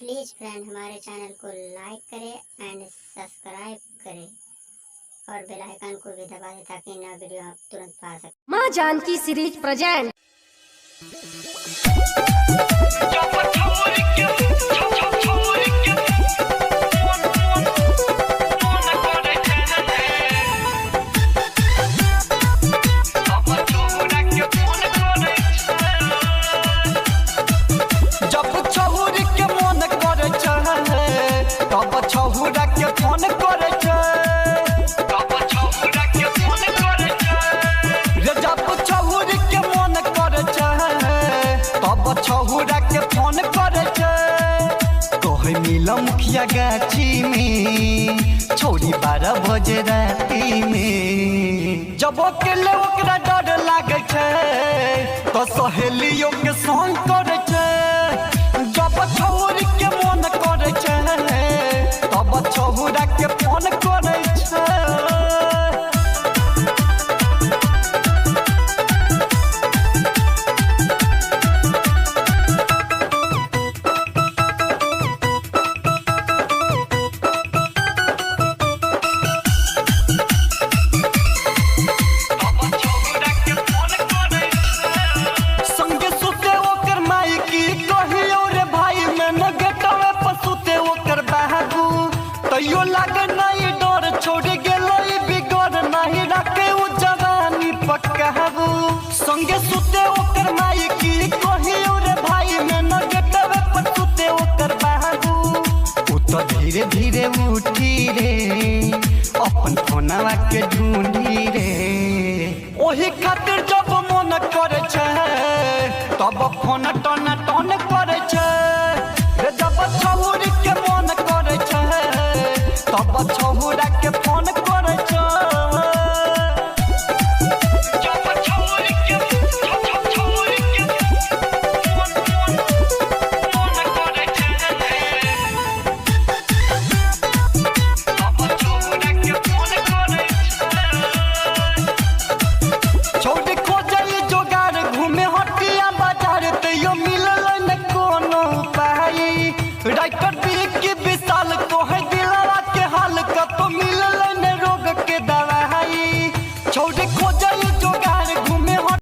Please friend हमारे channel को लाइक करें एंड सब्सक्राइब करें और बेल आइकन को भी दबा दें ताकि नया वीडियो आप तुरंत पा सकें। माँ जानकी सीरीज प्रेजेंट। तब छहुरा के फोन करे छे तब छहुरा के फोन करे छे रे जब छहुर के मन करे छे तब छहुरा के फोन करे छे तोहे मिला मुखिया गाछी में छोड़ी 12 बजे राती में जब अकेले ओकरा डर लागे छे तो सहेलियों के संग करे छे जब छहुर के मन करे छे तब छहुरा के फोन करे छे। संगे सुते ओकर माई की कहियो रे भाई में न गेटवे पर सुते ओकर बाबू तैयो लागे नहीं डर छोड़ गेलो बिगड़ नहीं रखे उ जवानी पकाबू संगे सुते ओकर माई की कहियो रे भाई में न गेटवे पर सुते ओकर बाबू उ तो धीरे धीरे उठी रे अपन फोनवा के ढूंढी रे ओही खातिर जब मन करे छे तब फोन टन टन करे छे रे जब छहुर के मन करे छे तब छहुरा के फोन